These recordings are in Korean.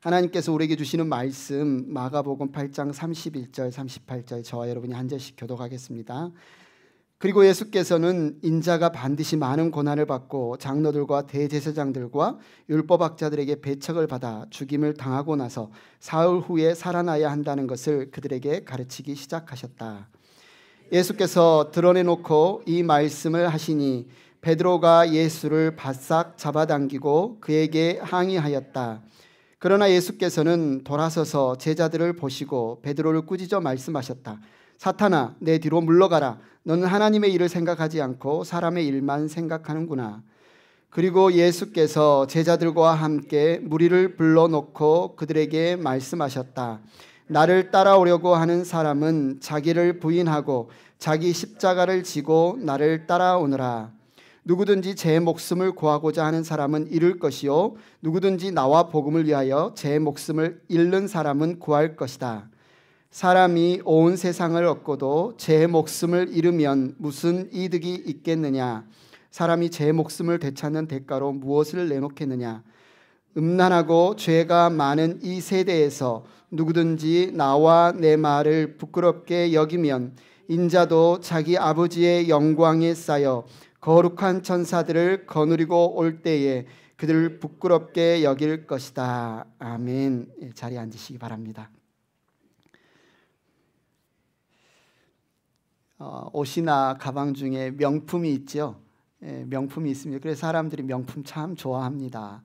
하나님께서 우리에게 주시는 말씀 마가복음 8장 31절 38절 저와 여러분이 한 절씩 교독하겠습니다. 그리고 예수께서는 인자가 반드시 많은 고난을 받고 장로들과 대제사장들과 율법학자들에게 배척을 받아 죽임을 당하고 나서 사흘 후에 살아나야 한다는 것을 그들에게 가르치기 시작하셨다. 예수께서 드러내놓고 이 말씀을 하시니 베드로가 예수를 바싹 잡아당기고 그에게 항의하였다. 그러나 예수께서는 돌아서서 제자들을 보시고 베드로를 꾸짖어 말씀하셨다. 사탄아, 내 뒤로 물러가라. 너는 하나님의 일을 생각하지 않고 사람의 일만 생각하는구나. 그리고 예수께서 제자들과 함께 무리를 불러놓고 그들에게 말씀하셨다. 나를 따라오려고 하는 사람은 자기를 부인하고 자기 십자가를 지고 나를 따라오느라. 누구든지 제 목숨을 구하고자 하는 사람은 잃을 것이요 누구든지 나와 복음을 위하여 제 목숨을 잃는 사람은 구할 것이다. 사람이 온 세상을 얻고도 제 목숨을 잃으면 무슨 이득이 있겠느냐? 사람이 제 목숨을 되찾는 대가로 무엇을 내놓겠느냐? 음란하고 죄가 많은 이 세대에서 누구든지 나와 내 말을 부끄럽게 여기면 인자도 자기 아버지의 영광에 쌓여 거룩한 천사들을 거느리고 올 때에 그들을 부끄럽게 여길 것이다. 아멘. 자리에 앉으시기 바랍니다. 옷이나 가방 중에 명품이 있죠. 명품이 있습니다. 그래서 사람들이 명품 참 좋아합니다.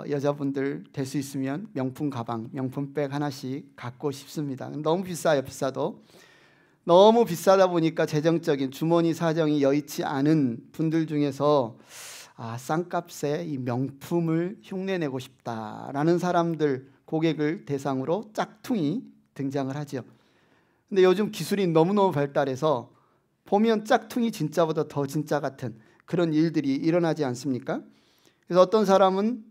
여자분들 될 수 있으면 명품 가방, 명품 백 하나씩 갖고 싶습니다. 너무 비싸요. 비싸도. 너무 비싸다 보니까 재정적인 주머니 사정이 여의치 않은 분들 중에서 싼값에 이 명품을 흉내내고 싶다라는 사람들, 고객을 대상으로 짝퉁이 등장을 하죠. 근데 요즘 기술이 너무너무 발달해서 보면 짝퉁이 진짜보다 더 진짜 같은 그런 일들이 일어나지 않습니까? 그래서 어떤 사람은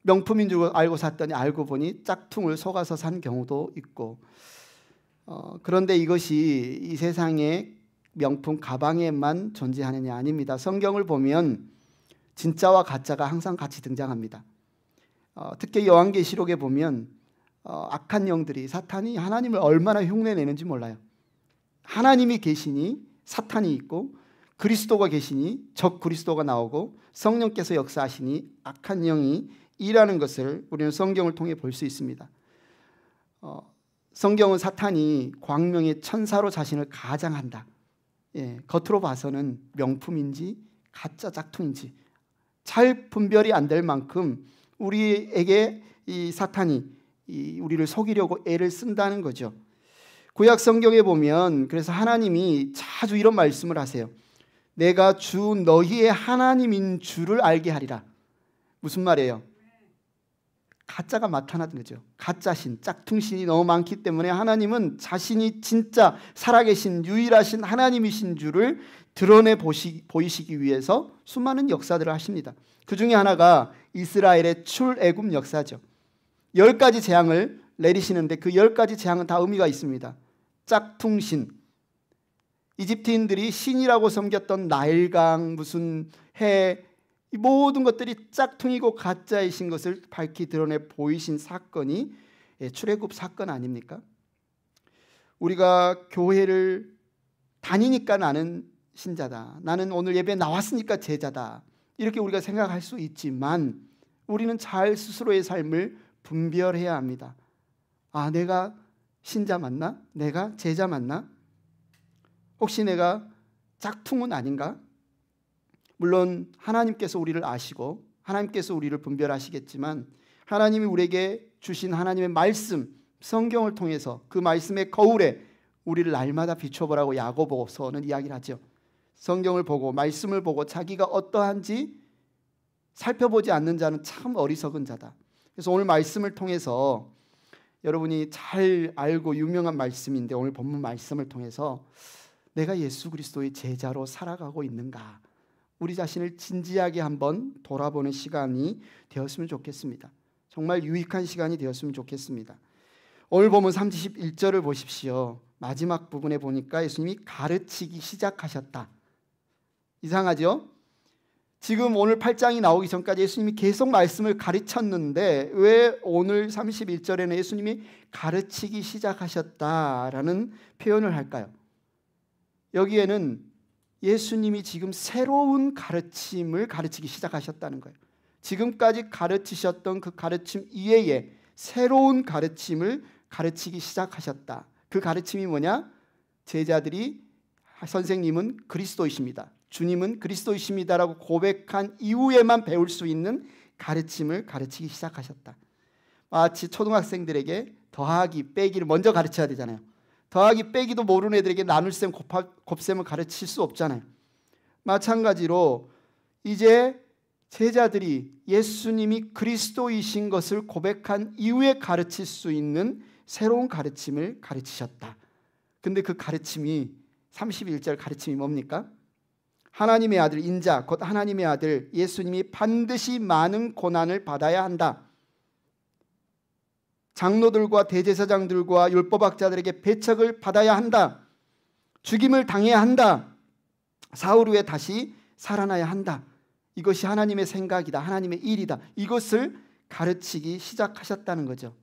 명품인 줄 알고 샀더니 알고 보니 짝퉁을 속아서 산 경우도 있고, 그런데 이것이 이 세상의 명품 가방에만 존재하느냐? 아닙니다. 성경을 보면 진짜와 가짜가 항상 같이 등장합니다. 특히 요한계시록에 보면 악한 영들이, 사탄이 하나님을 얼마나 흉내내는지 몰라요. 하나님이 계시니 사탄이 있고, 그리스도가 계시니 적 그리스도가 나오고, 성령께서 역사하시니 악한 영이 일하는 것을 우리는 성경을 통해 볼 수 있습니다. 성경은 사탄이 광명의 천사로 자신을 가장한다. 겉으로 봐서는 명품인지 가짜 짝퉁인지 잘 분별이 안 될 만큼 우리에게 이 사탄이 우리를 속이려고 애를 쓴다는 거죠. 구약 성경에 보면 그래서 하나님이 자주 이런 말씀을 하세요. 내가 주 너희의 하나님인 줄을 알게 하리라. 무슨 말이에요? 가짜가 나타나는 거죠. 가짜신, 짝퉁신이 너무 많기 때문에 하나님은 자신이 진짜 살아계신 유일하신 하나님이신 줄을 드러내 보이시기 위해서 수많은 역사들을 하십니다. 그 중에 하나가 이스라엘의 출애굽 역사죠. 10가지 재앙을 내리시는데 그 10가지 재앙은 다 의미가 있습니다. 짝퉁신, 이집트인들이 신이라고 섬겼던 나일강, 무슨 해, 이 모든 것들이 짝퉁이고 가짜이신 것을 밝히 드러내 보이신 사건이 출애굽 사건 아닙니까? 우리가 교회를 다니니까 나는 신자다, 나는 오늘 예배 나왔으니까 제자다, 이렇게 우리가 생각할 수 있지만 우리는 잘 스스로의 삶을 분별해야 합니다. 내가 신자 맞나? 내가 제자 맞나? 혹시 내가 짝퉁은 아닌가? 물론 하나님께서 우리를 아시고 하나님께서 우리를 분별하시겠지만 하나님이 우리에게 주신 하나님의 말씀, 성경을 통해서 그 말씀의 거울에 우리를 날마다 비춰보라고 야고보서는 이야기를 하죠. 성경을 보고 말씀을 보고 자기가 어떠한지 살펴보지 않는 자는 참 어리석은 자다. 그래서 오늘 말씀을 통해서 여러분이 잘 알고 유명한 말씀인데, 오늘 본문 말씀을 통해서 내가 예수 그리스도의 제자로 살아가고 있는가, 우리 자신을 진지하게 한번 돌아보는 시간이 되었으면 좋겠습니다. 정말 유익한 시간이 되었으면 좋겠습니다. 오늘 보면 31절을 보십시오. 마지막 부분에 보니까 예수님이 가르치기 시작하셨다. 이상하죠? 지금 오늘 8장이 나오기 전까지 예수님이 계속 말씀을 가르쳤는데 왜 오늘 31절에는 예수님이 가르치기 시작하셨다라는 표현을 할까요? 여기에는 예수님이 지금 새로운 가르침을 가르치기 시작하셨다는 거예요. 지금까지 가르치셨던 그 가르침 이외에 새로운 가르침을 가르치기 시작하셨다. 그 가르침이 뭐냐? 제자들이 선생님은 그리스도이십니다, 주님은 그리스도이십니다라고 고백한 이후에만 배울 수 있는 가르침을 가르치기 시작하셨다. 마치 초등학생들에게 더하기 빼기를 먼저 가르쳐야 되잖아요. 더하기 빼기도 모르는 애들에게 나눌셈 곱셈을 가르칠 수 없잖아요. 마찬가지로 이제 제자들이 예수님이 그리스도이신 것을 고백한 이후에 가르칠 수 있는 새로운 가르침을 가르치셨다. 근데 그 가르침이 31절 가르침이 뭡니까? 하나님의 아들 인자 곧 하나님의 아들 예수님이 반드시 많은 고난을 받아야 한다. 장로들과 대제사장들과 율법학자들에게 배척을 받아야 한다. 죽임을 당해야 한다. 사흘 후에 다시 살아나야 한다. 이것이 하나님의 생각이다. 하나님의 일이다. 이것을 가르치기 시작하셨다는 거죠.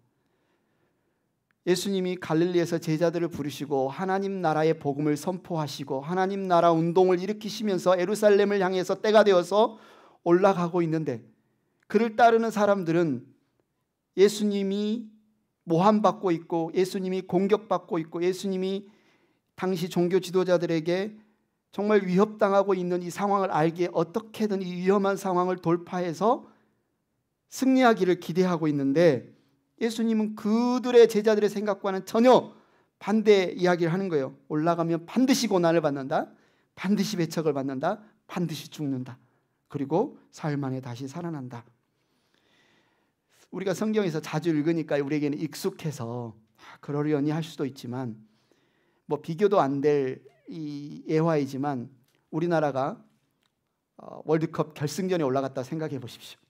예수님이 갈릴리에서 제자들을 부르시고 하나님 나라의 복음을 선포하시고 하나님 나라 운동을 일으키시면서 예루살렘을 향해서 때가 되어서 올라가고 있는데 그를 따르는 사람들은 예수님이 모함받고 있고 예수님이 공격받고 있고 예수님이 당시 종교 지도자들에게 정말 위협당하고 있는 이 상황을 알기에 어떻게든 이 위험한 상황을 돌파해서 승리하기를 기대하고 있는데 예수님은 그들의 제자들의 생각과는 전혀 반대 이야기를 하는 거예요. 올라가면 반드시 고난을 받는다. 반드시 배척을 받는다. 반드시 죽는다. 그리고 사흘 만에 다시 살아난다. 우리가 성경에서 자주 읽으니까 우리에게는 익숙해서 그러려니 할 수도 있지만 뭐 비교도 안 될 이 예화이지만 우리나라가 월드컵 결승전에 올라갔다 생각해 보십시오.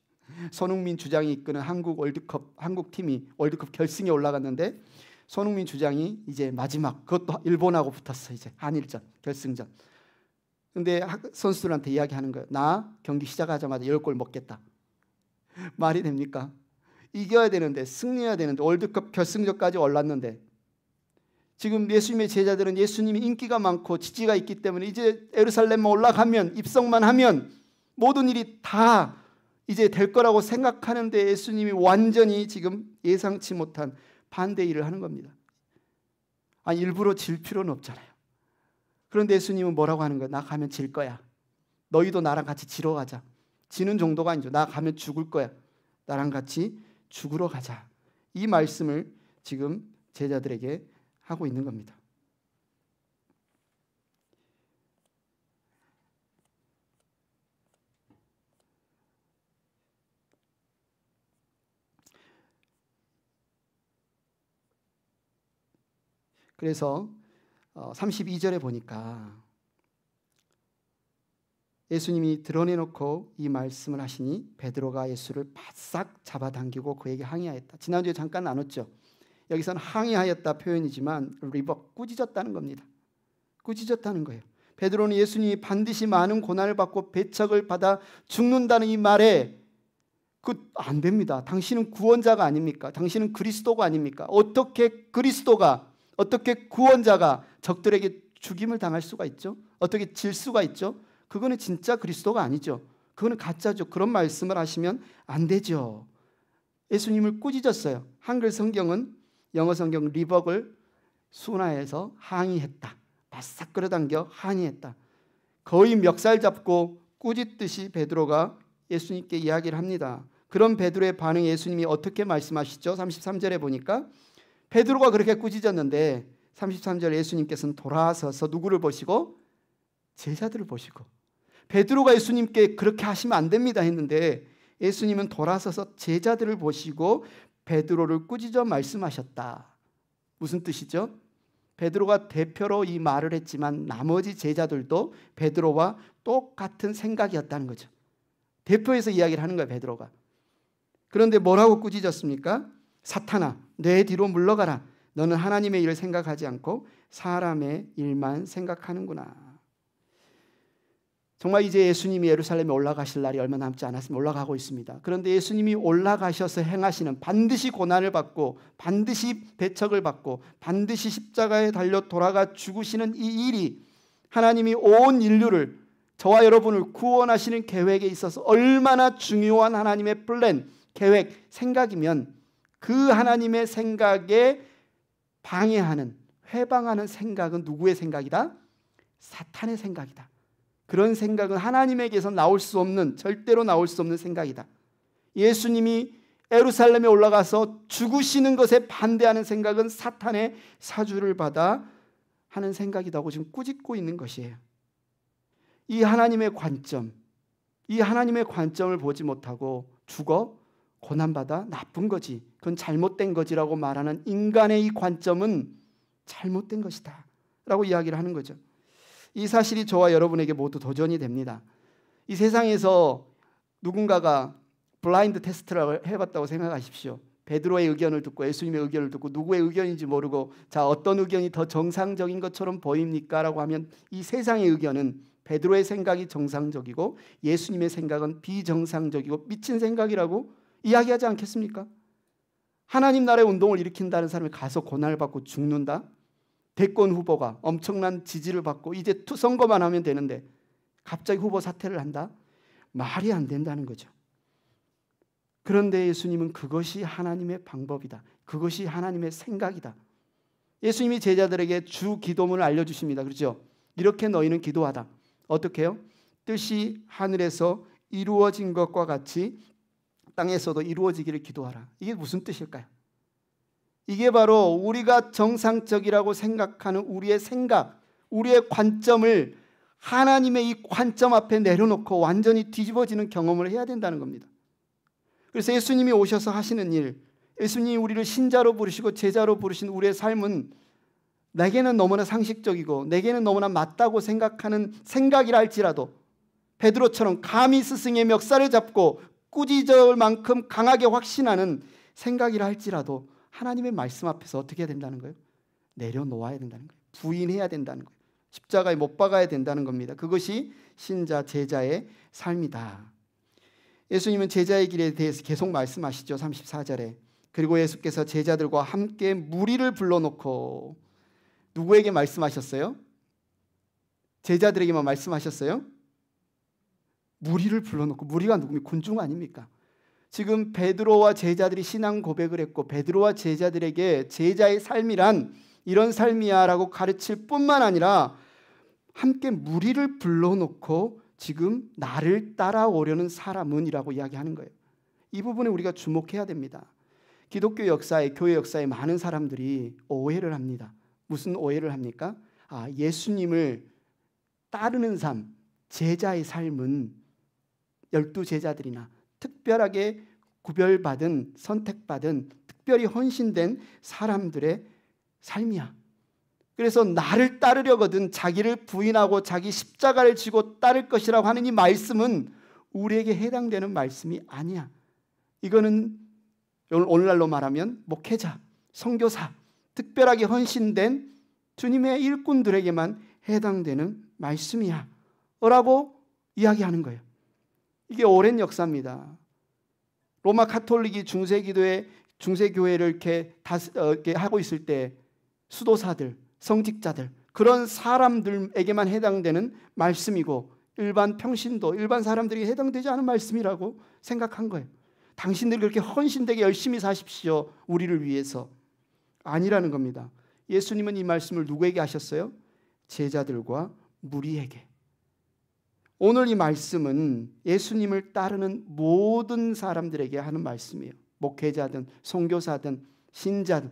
손흥민 주장이 이끄는 한국 팀이 월드컵 결승에 올라갔는데 손흥민 주장이 이제 마지막 그것도 일본하고 붙었어. 이제 한일전 결승전. 근데 선수들한테 이야기하는 거예요. 나 경기 시작하자마자 10골 먹겠다. 말이 됩니까? 이겨야 되는데 승리해야 되는데 월드컵 결승전까지 올랐는데 지금 예수님의 제자들은 예수님이 인기가 많고 지지가 있기 때문에 이제 예루살렘만 올라가면 입성만 하면 모든 일이 다 이제 될 거라고 생각하는데 예수님이 완전히 지금 예상치 못한 반대 일을 하는 겁니다. 아니 일부러 질 필요는 없잖아요. 그런데 예수님은 뭐라고 하는 거야? 나 가면 질 거야. 너희도 나랑 같이 지러 가자. 지는 정도가 아니죠. 나 가면 죽을 거야. 나랑 같이 죽으러 가자. 이 말씀을 지금 제자들에게 하고 있는 겁니다. 그래서 32절에 보니까 예수님이 드러내놓고 이 말씀을 하시니 베드로가 예수를 바싹 잡아당기고 그에게 항의하였다. 지난주에 잠깐 나눴죠. 여기서는 항의하였다 표현이지만 리버 꾸짖었다는 겁니다. 꾸짖었다는 거예요. 베드로는 예수님이 반드시 많은 고난을 받고 배척을 받아 죽는다는 이 말에 안 됩니다. 당신은 구원자가 아닙니까? 당신은 그리스도가 아닙니까? 어떻게 그리스도가 어떻게 구원자가 적들에게 죽임을 당할 수가 있죠? 어떻게 질 수가 있죠? 그거는 진짜 그리스도가 아니죠. 그거는 가짜죠. 그런 말씀을 하시면 안 되죠. 예수님을 꾸짖었어요. 한글 성경은 영어 성경 리버를 순화해서 항의했다. 바싹 끌어당겨 항의했다. 거의 멱살 잡고 꾸짖듯이 베드로가 예수님께 이야기를 합니다. 그런 베드로의 반응 예수님이 어떻게 말씀하시죠? 33절에 보니까 베드로가 그렇게 꾸짖었는데 33절 예수님께서는 돌아서서 누구를 보시고? 제자들을 보시고 베드로가 예수님께 그렇게 하시면 안 됩니다 했는데 예수님은 돌아서서 제자들을 보시고 베드로를 꾸짖어 말씀하셨다. 무슨 뜻이죠? 베드로가 대표로 이 말을 했지만 나머지 제자들도 베드로와 똑같은 생각이었다는 거죠. 대표해서 이야기를 하는 거예요. 베드로가. 그런데 뭐라고 꾸짖었습니까? 사탄아 내 뒤로 물러가라. 너는 하나님의 일을 생각하지 않고 사람의 일만 생각하는구나. 정말 이제 예수님이 예루살렘에 올라가실 날이 얼마 남지 않았으면 올라가고 있습니다. 그런데 예수님이 올라가셔서 행하시는, 반드시 고난을 받고 반드시 배척을 받고 반드시 십자가에 달려 돌아가 죽으시는 이 일이 하나님이 온 인류를, 저와 여러분을 구원하시는 계획에 있어서 얼마나 중요한 하나님의 플랜, 계획, 생각이면 그 하나님의 생각에 방해하는, 회방하는 생각은 누구의 생각이다? 사탄의 생각이다. 그런 생각은 하나님에게서 나올 수 없는, 절대로 나올 수 없는 생각이다. 예수님이 예루살렘에 올라가서 죽으시는 것에 반대하는 생각은 사탄의 사주를 받아 하는 생각이라고 지금 꾸짖고 있는 것이에요. 이 하나님의 관점, 이 하나님의 관점을 보지 못하고 죽어 고난받아 나쁜 거지, 그건 잘못된 거지라고 말하는 인간의 이 관점은 잘못된 것이다 라고 이야기를 하는 거죠. 이 사실이 저와 여러분에게 모두 도전이 됩니다. 이 세상에서 누군가가 블라인드 테스트를 해봤다고 생각하십시오. 베드로의 의견을 듣고 예수님의 의견을 듣고 누구의 의견인지 모르고, 자, 어떤 의견이 더 정상적인 것처럼 보입니까? 라고 하면 이 세상의 의견은 베드로의 생각이 정상적이고 예수님의 생각은 비정상적이고 미친 생각이라고 이야기하지 않겠습니까? 하나님 나라의 운동을 일으킨다는 사람이 가서 고난을 받고 죽는다? 대권 후보가 엄청난 지지를 받고 이제 선거만 하면 되는데 갑자기 후보 사퇴를 한다? 말이 안 된다는 거죠. 그런데 예수님은 그것이 하나님의 방법이다. 그것이 하나님의 생각이다. 예수님이 제자들에게 주 기도문을 알려주십니다. 그렇죠? 이렇게 너희는 기도하다. 어떻게 해요? 뜻이 하늘에서 이루어진 것과 같이 땅에서도 이루어지기를 기도하라. 이게 무슨 뜻일까요? 이게 바로 우리가 정상적이라고 생각하는 우리의 생각, 우리의 관점을 하나님의 이 관점 앞에 내려놓고 완전히 뒤집어지는 경험을 해야 된다는 겁니다. 그래서 예수님이 오셔서 하시는 일, 예수님이 우리를 신자로 부르시고 제자로 부르신 우리의 삶은 내게는 너무나 상식적이고 내게는 너무나 맞다고 생각하는 생각이라 할지라도 베드로처럼 감히 스승의 멱살을 잡고 꾸짖을 만큼 강하게 확신하는 생각이라 할지라도 하나님의 말씀 앞에서 어떻게 해야 된다는 거예요? 내려놓아야 된다는 거예요. 부인해야 된다는 거예요. 십자가에 못 박아야 된다는 겁니다. 그것이 신자, 제자의 삶이다. 예수님은 제자의 길에 대해서 계속 말씀하시죠. 34절에. 그리고 예수께서 제자들과 함께 무리를 불러놓고 누구에게 말씀하셨어요? 제자들에게만 말씀하셨어요? 무리를 불러놓고, 무리가 누굽니까? 군중 아닙니까? 지금 베드로와 제자들이 신앙 고백을 했고 베드로와 제자들에게 제자의 삶이란 이런 삶이야 라고 가르칠 뿐만 아니라 함께 무리를 불러놓고 지금 나를 따라오려는 사람은 이라고 이야기하는 거예요. 이 부분에 우리가 주목해야 됩니다. 기독교 역사에, 교회 역사에 많은 사람들이 오해를 합니다. 무슨 오해를 합니까? 예수님을 따르는 삶, 제자의 삶은 12제자들이나 특별하게 구별받은, 선택받은, 특별히 헌신된 사람들의 삶이야. 그래서 나를 따르려거든 자기를 부인하고 자기 십자가를 지고 따를 것이라고 하는 이 말씀은 우리에게 해당되는 말씀이 아니야. 이거는 오늘날로 말하면 목회자, 선교사, 특별하게 헌신된 주님의 일꾼들에게만 해당되는 말씀이야 라고 이야기하는 거예요. 이게 오랜 역사입니다. 로마 카톨릭이 중세교회를 이렇게 하고 있을 때 수도사들, 성직자들, 그런 사람들에게만 해당되는 말씀이고 일반 평신도, 일반 사람들에게 해당되지 않은 말씀이라고 생각한 거예요. 당신들이 그렇게 헌신되게 열심히 사십시오. 우리를 위해서. 아니라는 겁니다. 예수님은 이 말씀을 누구에게 하셨어요? 제자들과 무리에게. 오늘 이 말씀은 예수님을 따르는 모든 사람들에게 하는 말씀이에요. 목회자든 선교사든 신자든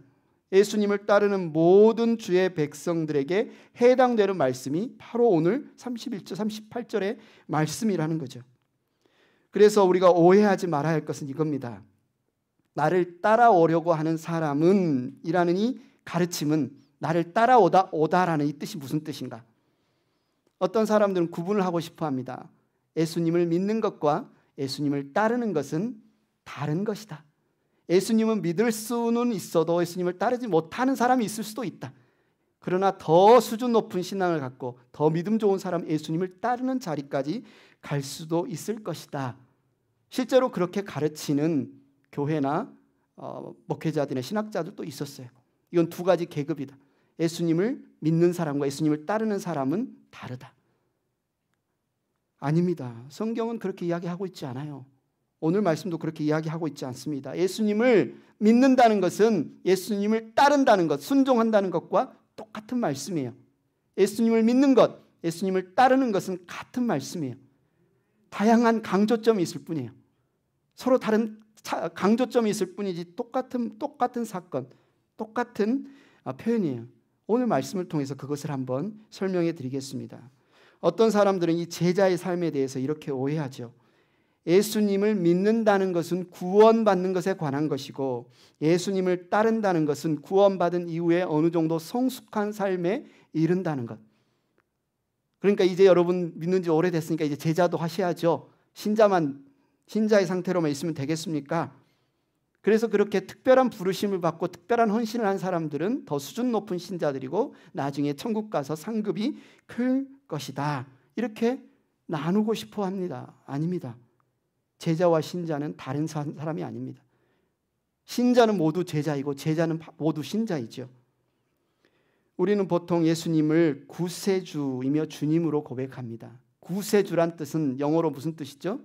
예수님을 따르는 모든 주의 백성들에게 해당되는 말씀이 바로 오늘 31절, 38절의 말씀이라는 거죠. 그래서 우리가 오해하지 말아야 할 것은 이겁니다. 나를 따라오려고 하는 사람은 이라는 이 가르침은 나를 따라오다라는 이 뜻이 무슨 뜻인가? 어떤 사람들은 구분을 하고 싶어 합니다. 예수님을 믿는 것과 예수님을 따르는 것은 다른 것이다. 예수님은 믿을 수는 있어도 예수님을 따르지 못하는 사람이 있을 수도 있다. 그러나 더 수준 높은 신앙을 갖고 더 믿음 좋은 사람 예수님을 따르는 자리까지 갈 수도 있을 것이다. 실제로 그렇게 가르치는 교회나 목회자들의 신학자들도 있었어요. 이건 두 가지 계급이다. 예수님을 믿는 사람과 예수님을 따르는 사람은 다르다. 아닙니다. 성경은 그렇게 이야기하고 있지 않아요. 오늘 말씀도 그렇게 이야기하고 있지 않습니다. 예수님을 믿는다는 것은 예수님을 따른다는 것, 순종한다는 것과 똑같은 말씀이에요. 예수님을 믿는 것, 예수님을 따르는 것은 같은 말씀이에요. 다양한 강조점이 있을 뿐이에요. 서로 다른 강조점이 있을 뿐이지 똑같은 사건, 똑같은 표현이에요. 오늘 말씀을 통해서 그것을 한번 설명해 드리겠습니다. 어떤 사람들은 이 제자의 삶에 대해서 이렇게 오해하죠. 예수님을 믿는다는 것은 구원받는 것에 관한 것이고 예수님을 따른다는 것은 구원받은 이후에 어느 정도 성숙한 삶에 이른다는 것. 그러니까 이제 여러분 믿는 지 오래됐으니까 이제 제자도 하셔야죠. 신자의 상태로만 있으면 되겠습니까? 그래서 그렇게 특별한 부르심을 받고 특별한 헌신을 한 사람들은 더 수준 높은 신자들이고 나중에 천국 가서 상급이 클 것이다. 이렇게 나누고 싶어 합니다. 아닙니다. 제자와 신자는 다른 사람이 아닙니다. 신자는 모두 제자이고 제자는 모두 신자이죠. 우리는 보통 예수님을 구세주이며 주님으로 고백합니다. 구세주란 뜻은 영어로 무슨 뜻이죠?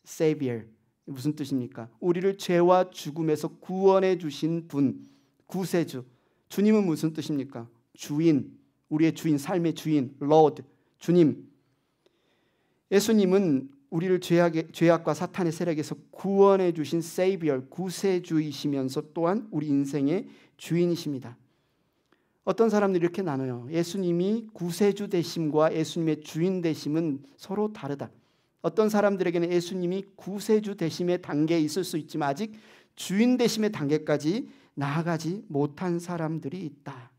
Savior. 무슨 뜻입니까? 우리를 죄와 죽음에서 구원해 주신 분, 구세주. 주님은 무슨 뜻입니까? 주인, 우리의 주인, 삶의 주인, Lord, 주님. 예수님은 우리를 죄악과 사탄의 세력에서 구원해 주신 Savior, 구세주이시면서 또한 우리 인생의 주인이십니다. 어떤 사람들이 이렇게 나눠요. 예수님이 구세주 되심과 예수님의 주인 되심은 서로 다르다. 어떤 사람들에게는 예수님이 구세주 되심의 단계에 있을 수 있지만 아직 주인 되심의 단계까지 나아가지 못한 사람들이 있다.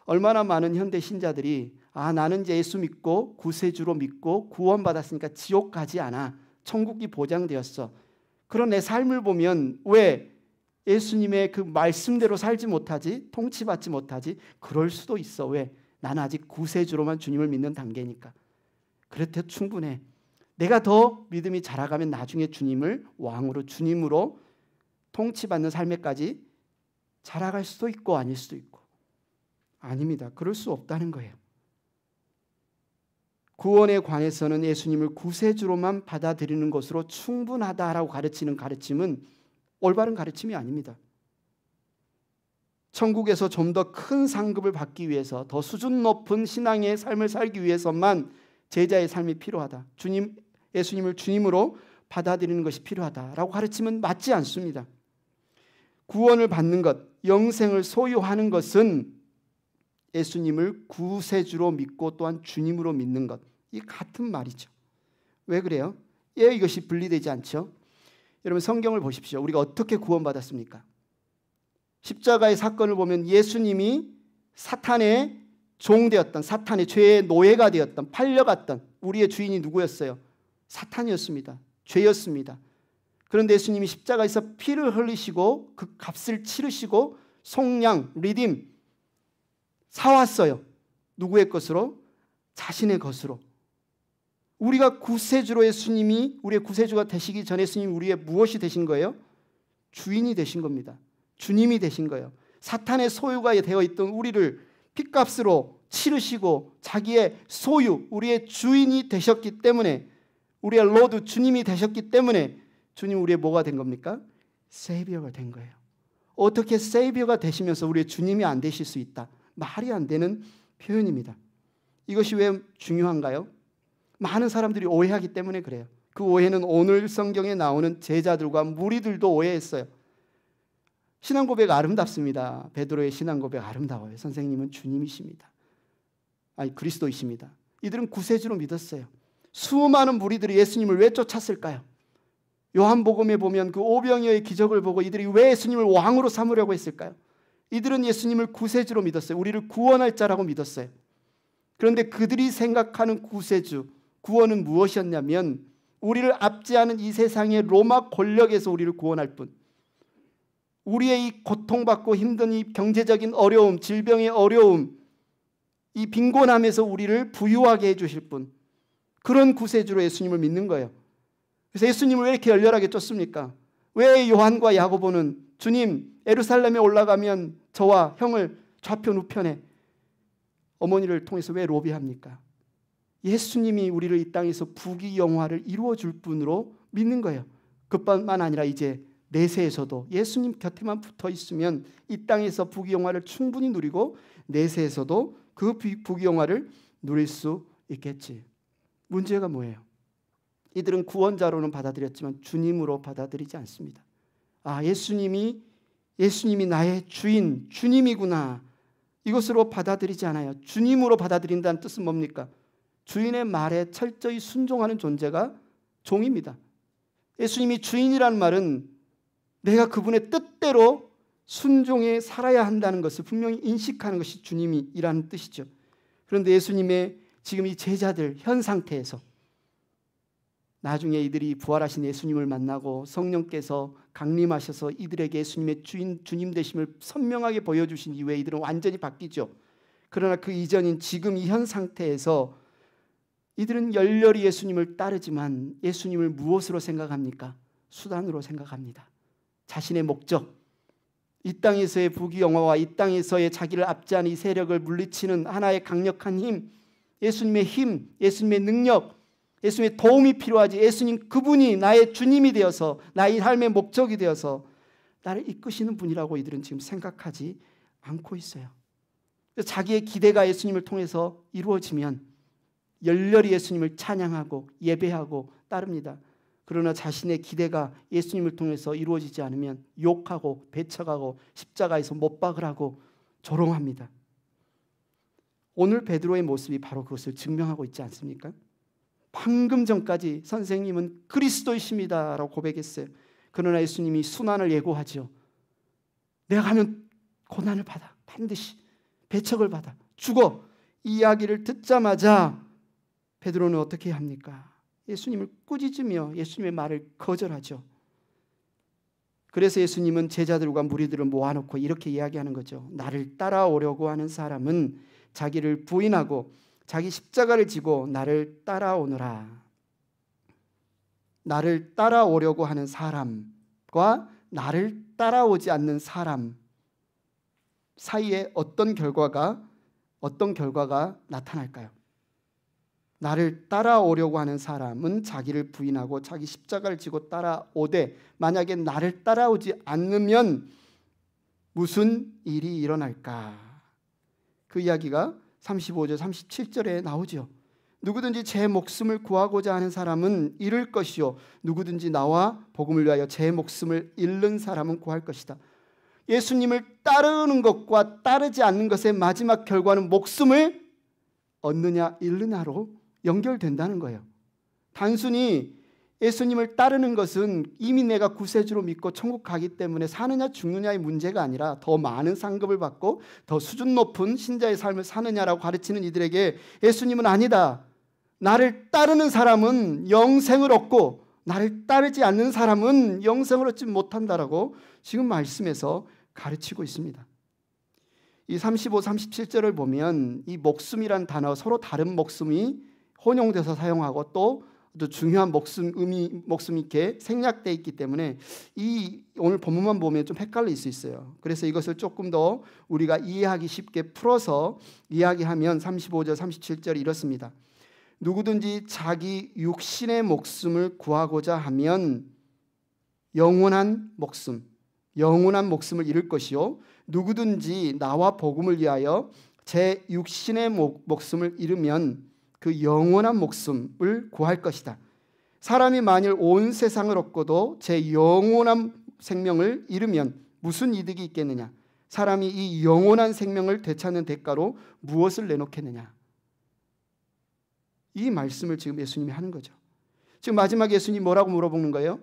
얼마나 많은 현대 신자들이 나는 이제 예수 믿고 구세주로 믿고 구원받았으니까 지옥 가지 않아. 천국이 보장되었어. 그런 내 삶을 보면 왜 예수님의 그 말씀대로 살지 못하지? 통치받지 못하지? 그럴 수도 있어. 왜? 나는 아직 구세주로만 주님을 믿는 단계니까. 그래도 충분해. 내가 더 믿음이 자라가면 나중에 주님을 왕으로 주님으로 통치받는 삶에까지 자라갈 수도 있고 아닐 수도 있고. 아닙니다. 그럴 수 없다는 거예요. 구원에 관해서는 예수님을 구세주로만 받아들이는 것으로 충분하다라고 가르치는 가르침은 올바른 가르침이 아닙니다. 천국에서 좀 더 큰 상급을 받기 위해서 더 수준 높은 신앙의 삶을 살기 위해서만 제자의 삶이 필요하다. 예수님을 주님으로 받아들이는 것이 필요하다라고 가르치면 맞지 않습니다. 구원을 받는 것, 영생을 소유하는 것은 예수님을 구세주로 믿고 또한 주님으로 믿는 것, 이 같은 말이죠. 왜 그래요? 왜 이것이 분리되지 않죠? 여러분 성경을 보십시오. 우리가 어떻게 구원받았습니까? 십자가의 사건을 보면 예수님이 사탄의 종되었던, 사탄의 죄의 노예가 되었던, 팔려갔던 우리의 주인이 누구였어요? 사탄이었습니다. 죄였습니다. 그런데 예수님이 십자가에서 피를 흘리시고 그 값을 치르시고 속량, 리딤 사왔어요. 누구의 것으로? 자신의 것으로. 우리가 구세주로 예수님이 우리의 구세주가 되시기 전에 예수님이 우리의 무엇이 되신 거예요? 주인이 되신 겁니다. 주님이 되신 거예요. 사탄의 소유가 되어 있던 우리를 핏값으로 치르시고 자기의 소유, 우리의 주인이 되셨기 때문에, 우리의 로드 주님이 되셨기 때문에 주님 우리의 뭐가 된 겁니까? 세이비어가 된 거예요. 어떻게 세이비어가 되시면서 우리의 주님이 안 되실 수 있다? 말이 안 되는 표현입니다. 이것이 왜 중요한가요? 많은 사람들이 오해하기 때문에 그래요. 그 오해는 오늘 성경에 나오는 제자들과 무리들도 오해했어요. 신앙 고백 아름답습니다. 베드로의 신앙 고백 아름다워요. 선생님은 주님이십니다. 아니 그리스도이십니다. 이들은 구세주로 믿었어요. 수많은 무리들이 예수님을 왜 쫓았을까요? 요한복음에 보면 그 오병이어의 기적을 보고 이들이 왜 예수님을 왕으로 삼으려고 했을까요? 이들은 예수님을 구세주로 믿었어요. 우리를 구원할 자라고 믿었어요. 그런데 그들이 생각하는 구세주, 구원은 무엇이었냐면 우리를 압제하는 이 세상의 로마 권력에서 우리를 구원할 뿐, 우리의 이 고통받고 힘든 이 경제적인 어려움, 질병의 어려움, 이 빈곤함에서 우리를 부유하게 해주실 분, 그런 구세주로 예수님을 믿는 거예요. 그래서 예수님을 왜 이렇게 열렬하게 쫓습니까? 왜 요한과 야고보는 주님 예루살렘에 올라가면 저와 형을 좌편 우편에 어머니를 통해서 왜 로비합니까? 예수님이 우리를 이 땅에서 부귀영화를 이루어 줄 분으로 믿는 거예요. 그뿐만 아니라 이제 내세에서도 예수님 곁에만 붙어 있으면 이 땅에서 부귀영화를 충분히 누리고 내세에서도 그 부귀영화를 누릴 수 있겠지. 문제가 뭐예요? 이들은 구원자로는 받아들였지만 주님으로 받아들이지 않습니다. 예수님이 나의 주인, 주님이구나. 이것으로 받아들이지 않아요. 주님으로 받아들인다는 뜻은 뭡니까? 주인의 말에 철저히 순종하는 존재가 종입니다. 예수님이 주인이라는 말은 내가 그분의 뜻대로 순종해 살아야 한다는 것을 분명히 인식하는 것이 주님이라는 뜻이죠. 그런데 예수님의 지금 이 제자들 현 상태에서 나중에 이들이 부활하신 예수님을 만나고 성령께서 강림하셔서 이들에게 예수님의 주님 되심을 선명하게 보여주신 이후에 이들은 완전히 바뀌죠. 그러나 그 이전인 지금 이 현 상태에서 이들은 열렬히 예수님을 따르지만 예수님을 무엇으로 생각합니까? 수단으로 생각합니다. 자신의 목적, 이 땅에서의 부귀영화와 이 땅에서의 자기를 압제하는 이 세력을 물리치는 하나의 강력한 힘, 예수님의 능력, 예수님의 도움이 필요하지. 예수님 그분이 나의 주님이 되어서 나의 삶의 목적이 되어서 나를 이끄시는 분이라고 이들은 지금 생각하지 않고 있어요. 자기의 기대가 예수님을 통해서 이루어지면 열렬히 예수님을 찬양하고 예배하고 따릅니다. 그러나 자신의 기대가 예수님을 통해서 이루어지지 않으면 욕하고 배척하고 십자가에서 못 박으라고 조롱합니다. 오늘 베드로의 모습이 바로 그것을 증명하고 있지 않습니까? 방금 전까지 선생님은 그리스도이십니다 라고 고백했어요. 그러나 예수님이 순환을 예고하죠. 내가 가면 고난을 받아, 반드시 배척을 받아, 죽어. 이 이야기를 듣자마자 베드로는 어떻게 합니까? 예수님을 꾸짖으며 예수님의 말을 거절하죠. 그래서 예수님은 제자들과 무리들을 모아놓고 이렇게 이야기하는 거죠. 나를 따라오려고 하는 사람은 자기를 부인하고 자기 십자가를 지고 나를 따라오느라. 나를 따라오려고 하는 사람과 나를 따라오지 않는 사람 사이에 어떤 결과가 나타날까요? 나를 따라오려고 하는 사람은 자기를 부인하고 자기 십자가를 지고 따라오되, 만약에 나를 따라오지 않으면 무슨 일이 일어날까? 그 이야기가 35절 37절에 나오죠. 누구든지 제 목숨을 구하고자 하는 사람은 잃을 것이요 누구든지 나와 복음을 위하여 제 목숨을 잃는 사람은 구할 것이다. 예수님을 따르는 것과 따르지 않는 것의 마지막 결과는 목숨을 얻느냐 잃느냐로 연결된다는 거예요. 단순히 예수님을 따르는 것은 이미 내가 구세주로 믿고 천국 가기 때문에 사느냐 죽느냐의 문제가 아니라 더 많은 상급을 받고 더 수준 높은 신자의 삶을 사느냐라고 가르치는 이들에게 예수님은 아니다. 나를 따르는 사람은 영생을 얻고 나를 따르지 않는 사람은 영생을 얻지 못한다라고 지금 말씀에서 가르치고 있습니다. 이 35, 37절을 보면 이 목숨이란 단어, 서로 다른 목숨이 혼용돼서 사용하고 또 중요한 목숨이 이렇게 생략되어 있기 때문에 이 오늘 본문만 보면 좀 헷갈릴 수 있어요. 그래서 이것을 조금 더 우리가 이해하기 쉽게 풀어서 이야기하면 35절 37절이 이렇습니다. 누구든지 자기 육신의 목숨을 구하고자 하면 영원한 목숨을 잃을 것이요 누구든지 나와 복음을 위하여 제 육신의 목숨을 잃으면 그 영원한 목숨을 구할 것이다. 사람이 만일 온 세상을 얻고도 제 영원한 생명을 잃으면 무슨 이득이 있겠느냐? 사람이 이 영원한 생명을 되찾는 대가로 무엇을 내놓겠느냐? 이 말씀을 지금 예수님이 하는 거죠. 지금 마지막에 예수님이 뭐라고 물어보는 거예요?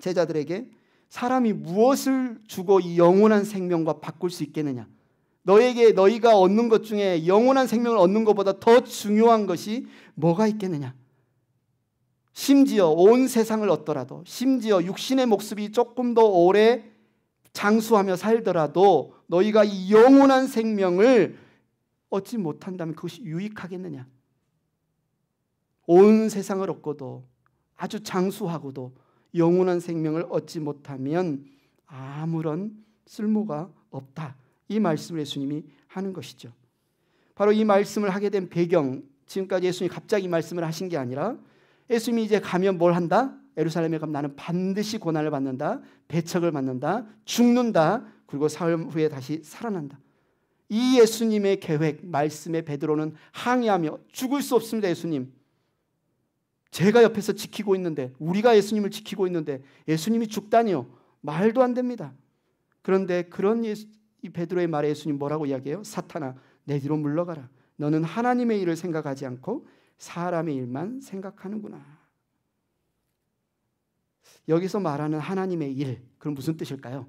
제자들에게 사람이 무엇을 주고 이 영원한 생명과 바꿀 수 있겠느냐? 너희가 얻는 것 중에 영원한 생명을 얻는 것보다 더 중요한 것이 뭐가 있겠느냐? 심지어 온 세상을 얻더라도, 심지어 육신의 목숨이 조금 더 오래 장수하며 살더라도 너희가 이 영원한 생명을 얻지 못한다면 그것이 유익하겠느냐? 온 세상을 얻고도 아주 장수하고도 영원한 생명을 얻지 못하면 아무런 쓸모가 없다. 이 말씀을 예수님이 하는 것이죠. 바로 이 말씀을 하게 된 배경, 지금까지 예수님이 갑자기 이 말씀을 하신 게 아니라 예수님이 이제 가면 뭘 한다? 예루살렘에 가면 나는 반드시 고난을 받는다, 배척을 받는다, 죽는다, 그리고 사흘 후에 다시 살아난다. 이 예수님의 계획, 말씀에 베드로는 항의하며 죽을 수 없습니다. 예수님, 제가 옆에서 지키고 있는데, 우리가 예수님을 지키고 있는데 예수님이 죽다니요? 말도 안 됩니다. 그런데 그런 이 베드로의 말에 예수님 뭐라고 이야기해요? 사탄아, 내 뒤로 물러가라. 너는 하나님의 일을 생각하지 않고 사람의 일만 생각하는구나. 여기서 말하는 하나님의 일, 그럼 무슨 뜻일까요?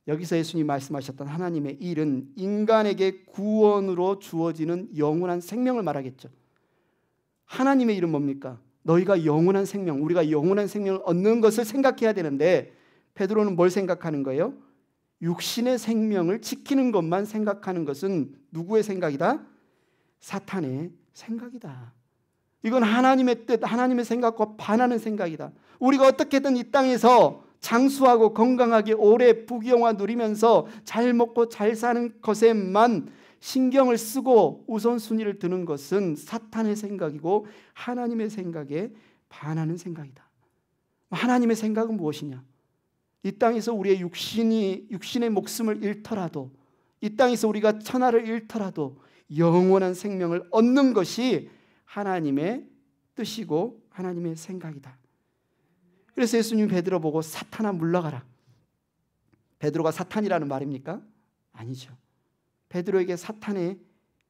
여기서 예수님이 말씀하셨던 하나님의 일은 인간에게 구원으로 주어지는 영원한 생명을 말하겠죠. 하나님의 일은 뭡니까? 너희가 영원한 생명, 우리가 영원한 생명을 얻는 것을 생각해야 되는데 베드로는 뭘 생각하는 거예요? 육신의 생명을 지키는 것만 생각하는 것은 누구의 생각이다? 사탄의 생각이다. 이건 하나님의 뜻, 하나님의 생각과 반하는 생각이다. 우리가 어떻게든 이 땅에서 장수하고 건강하게 오래 부귀영화 누리면서 잘 먹고 잘 사는 것에만 신경을 쓰고 우선순위를 두는 것은 사탄의 생각이고 하나님의 생각에 반하는 생각이다. 하나님의 생각은 무엇이냐? 이 땅에서 우리의 육신의 목숨을 잃더라도, 이 땅에서 우리가 천하를 잃더라도 영원한 생명을 얻는 것이 하나님의 뜻이고 하나님의 생각이다. 그래서 예수님이 베드로 보고 사탄아 물러가라. 베드로가 사탄이라는 말입니까? 아니죠. 베드로에게 사탄의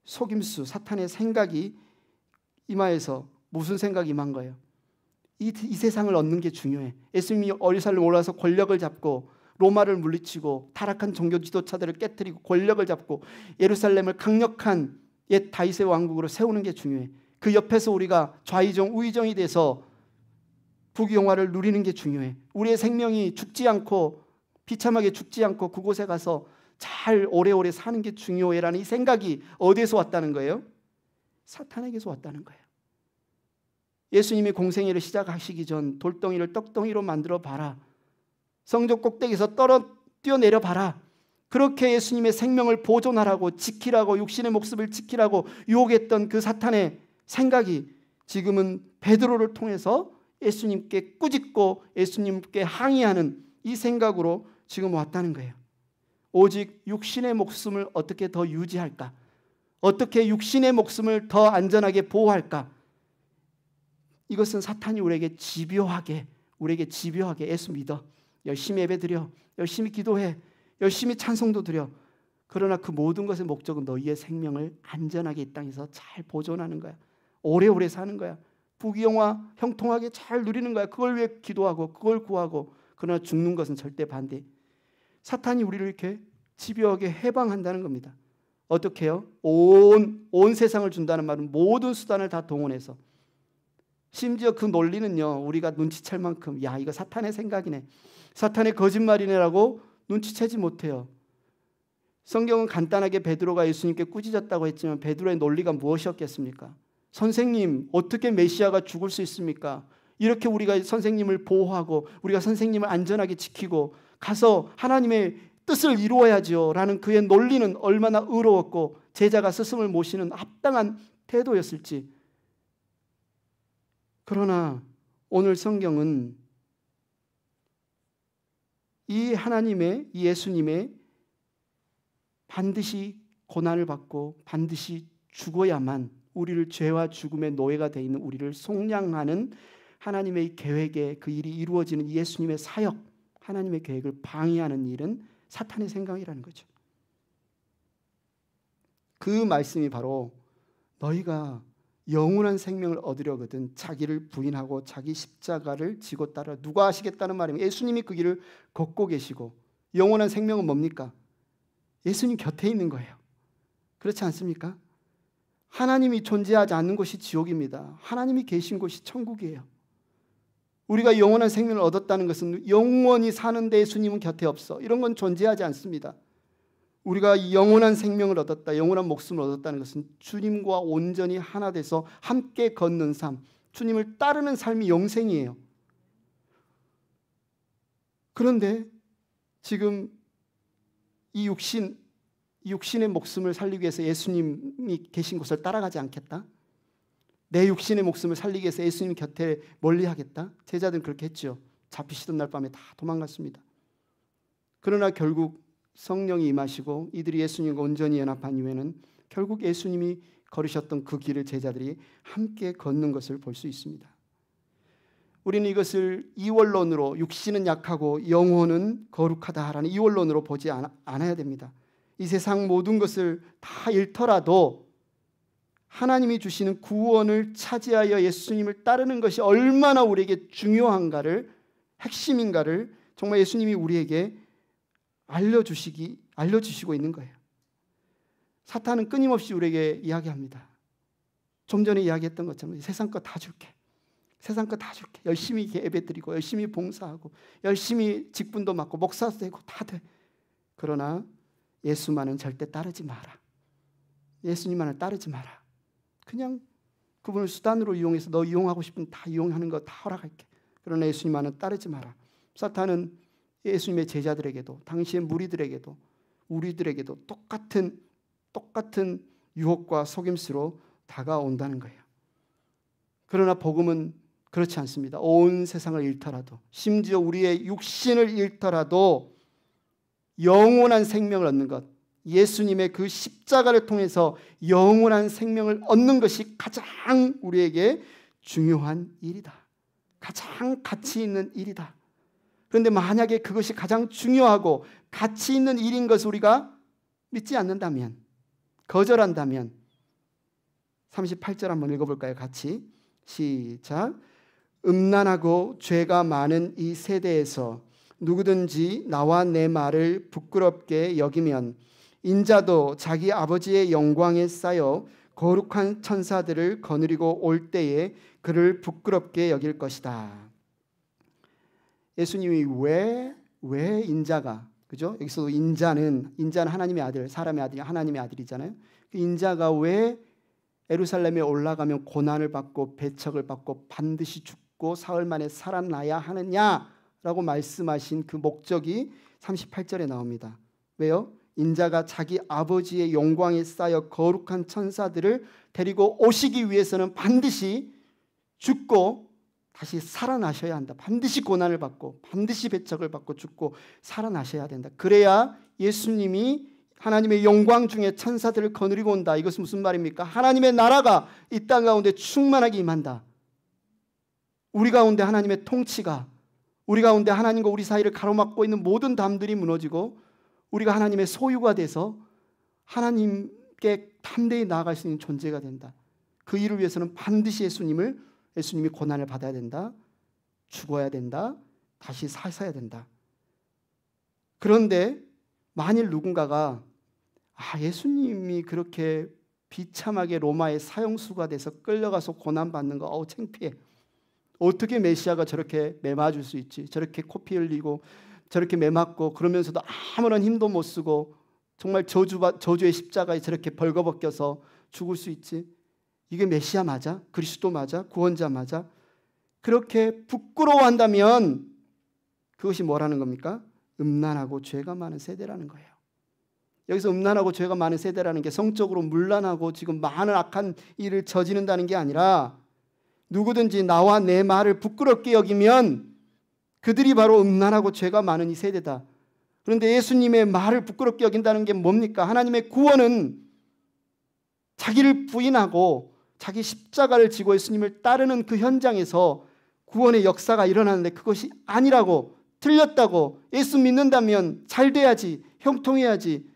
속임수, 사탄의 생각이 임하여서 무슨 생각이 임한 거예요? 이 세상을 얻는 게 중요해. 예수님이 예루살렘 올라와서 권력을 잡고 로마를 물리치고 타락한 종교 지도자들을 깨뜨리고 권력을 잡고 예루살렘을 강력한 옛 다윗의 왕국으로 세우는 게 중요해. 그 옆에서 우리가 좌의정 우의정이 돼서 부귀영화를 누리는 게 중요해. 우리의 생명이 죽지 않고 비참하게 죽지 않고 그곳에 가서 잘 오래오래 사는 게 중요해라는 이 생각이 어디에서 왔다는 거예요? 사탄에게서 왔다는 거예요. 예수님이 공생애를 시작하시기 전 돌덩이를 떡덩이로 만들어 봐라. 성전 꼭대기에서 뛰어내려 봐라. 그렇게 예수님의 생명을 보존하라고, 지키라고, 육신의 목숨을 지키라고 유혹했던 그 사탄의 생각이 지금은 베드로를 통해서 예수님께 꾸짖고 예수님께 항의하는 이 생각으로 지금 왔다는 거예요. 오직 육신의 목숨을 어떻게 더 유지할까? 어떻게 육신의 목숨을 더 안전하게 보호할까? 이것은 사탄이 우리에게 집요하게 예수 믿어, 열심히 예배드려, 열심히 기도해, 열심히 찬송도 드려. 그러나 그 모든 것의 목적은 너희의 생명을 안전하게 이 땅에서 잘 보존하는 거야. 오래오래 사는 거야. 부귀영화 형통하게 잘 누리는 거야. 그걸 위해 기도하고 그걸 구하고. 그러나 죽는 것은 절대 반대. 사탄이 우리를 이렇게 집요하게 해방한다는 겁니다. 어떻게 해요? 온 세상을 준다는 말은 모든 수단을 다 동원해서, 심지어 그 논리는요, 우리가 눈치챌 만큼 야 이거 사탄의 생각이네, 사탄의 거짓말이네라고 눈치채지 못해요. 성경은 간단하게 베드로가 예수님께 꾸짖었다고 했지만 베드로의 논리가 무엇이었겠습니까? 선생님, 어떻게 메시아가 죽을 수 있습니까? 이렇게 우리가 선생님을 보호하고 우리가 선생님을 안전하게 지키고 가서 하나님의 뜻을 이루어야죠 라는 그의 논리는 얼마나 의로웠고 제자가 스승을 모시는 합당한 태도였을지. 그러나 오늘 성경은 이 하나님의, 이 예수님의 반드시 고난을 받고 반드시 죽어야만 우리를 죄와 죽음의 노예가 되어 있는 우리를 속량하는 하나님의 계획에 그 일이 이루어지는 예수님의 사역, 하나님의 계획을 방해하는 일은 사탄의 생각이라는 거죠. 그 말씀이 바로 너희가 영원한 생명을 얻으려거든 자기를 부인하고 자기 십자가를 지고 따라. 누가 하시겠다는 말입니다. 예수님이 그 길을 걷고 계시고, 영원한 생명은 뭡니까? 예수님 곁에 있는 거예요. 그렇지 않습니까? 하나님이 존재하지 않는 곳이 지옥입니다. 하나님이 계신 곳이 천국이에요. 우리가 영원한 생명을 얻었다는 것은 영원히 사는데 예수님은 곁에 없어, 이런 건 존재하지 않습니다. 우리가 영원한 생명을 얻었다, 영원한 목숨을 얻었다는 것은 주님과 온전히 하나 돼서 함께 걷는 삶, 주님을 따르는 삶이 영생이에요. 그런데 지금 이 육신의 목숨을 살리기 위해서 예수님이 계신 곳을 따라가지 않겠다? 내 육신의 목숨을 살리기 위해서 예수님 곁에 멀리하겠다? 제자들은 그렇게 했죠. 잡히시던 날 밤에 다 도망갔습니다. 그러나 결국 성령이 임하시고 이들이 예수님과 온전히 연합한 이후에는 결국 예수님이 걸으셨던 그 길을 제자들이 함께 걷는 것을 볼 수 있습니다. 우리는 이것을 이원론으로, 육신은 약하고 영혼은 거룩하다라는 이원론으로 보지 않아야 됩니다. 이 세상 모든 것을 다 잃더라도 하나님이 주시는 구원을 차지하여 예수님을 따르는 것이 얼마나 우리에게 중요한가를, 핵심인가를 정말 예수님이 우리에게 알려주시고 있는 거예요. 사탄은 끊임없이 우리에게 이야기합니다. 좀 전에 이야기했던 것처럼 세상 거 다 줄게. 세상 거 다 줄게. 열심히 예배드리고 열심히 봉사하고 열심히 직분도 맡고 목사도 되고 다 돼. 그러나 예수만은 절대 따르지 마라. 예수님만을 따르지 마라. 그냥 그분을 수단으로 이용해서 너 이용하고 싶으면 다 이용하는 거 다 허락할게. 그러나 예수님만은 따르지 마라. 사탄은 예수님의 제자들에게도, 당시의 무리들에게도, 우리들에게도 똑같은 유혹과 속임수로 다가온다는 거예요. 그러나 복음은 그렇지 않습니다. 온 세상을 잃더라도, 심지어 우리의 육신을 잃더라도 영원한 생명을 얻는 것, 예수님의 그 십자가를 통해서 영원한 생명을 얻는 것이 가장 우리에게 중요한 일이다. 가장 가치 있는 일이다. 그런데 만약에 그것이 가장 중요하고 가치 있는 일인 것을 우리가 믿지 않는다면, 거절한다면 38절 한번 읽어볼까요? 같이 시작. 음란하고 죄가 많은 이 세대에서 누구든지 나와 내 말을 부끄럽게 여기면 인자도 자기 아버지의 영광에 쌓여 거룩한 천사들을 거느리고 올 때에 그를 부끄럽게 여길 것이다. 예수님이 왜 인자가, 그죠? 여기서도 인자는 하나님의 아들, 사람의 아들이 하나님의 아들이잖아요. 그 인자가 왜 예루살렘에 올라가면 고난을 받고 배척을 받고 반드시 죽고 사흘 만에 살아나야 하느냐라고 말씀하신 그 목적이 38절에 나옵니다. 왜요? 인자가 자기 아버지의 영광에 쌓여 거룩한 천사들을 데리고 오시기 위해서는 반드시 죽고 다시 살아나셔야 한다. 반드시 고난을 받고 반드시 배척을 받고 죽고 살아나셔야 된다. 그래야 예수님이 하나님의 영광 중에 천사들을 거느리고 온다. 이것은 무슨 말입니까? 하나님의 나라가 이 땅 가운데 충만하게 임한다. 우리 가운데 하나님의 통치가, 우리 가운데 하나님과 우리 사이를 가로막고 있는 모든 담들이 무너지고 우리가 하나님의 소유가 돼서 하나님께 담대히 나아갈 수 있는 존재가 된다. 그 일을 위해서는 반드시 예수님이 고난을 받아야 된다. 죽어야 된다. 다시 사셔야 된다. 그런데 만일 누군가가 예수님이 그렇게 비참하게 로마의 사형수가 돼서 끌려가서 고난받는 거 창피해. 어떻게 메시아가 저렇게 매맞을 수 있지? 저렇게 코피 흘리고 저렇게 매맞고 그러면서도 아무런 힘도 못 쓰고 정말 저주의 십자가에 저렇게 벌거벗겨서 죽을 수 있지? 이게 메시아 맞아? 그리스도 맞아? 구원자 맞아? 그렇게 부끄러워한다면 그것이 뭐라는 겁니까? 음란하고 죄가 많은 세대라는 거예요. 여기서 음란하고 죄가 많은 세대라는 게 성적으로 문란하고 지금 많은 악한 일을 저지른다는 게 아니라 누구든지 나와 내 말을 부끄럽게 여기면 그들이 바로 음란하고 죄가 많은 이 세대다. 그런데 예수님의 말을 부끄럽게 여긴다는 게 뭡니까? 하나님의 구원은 자기를 부인하고 자기 십자가를 지고 예수님을 따르는 그 현장에서 구원의 역사가 일어나는데 그것이 아니라고, 틀렸다고, 예수 믿는다면 잘 돼야지, 형통해야지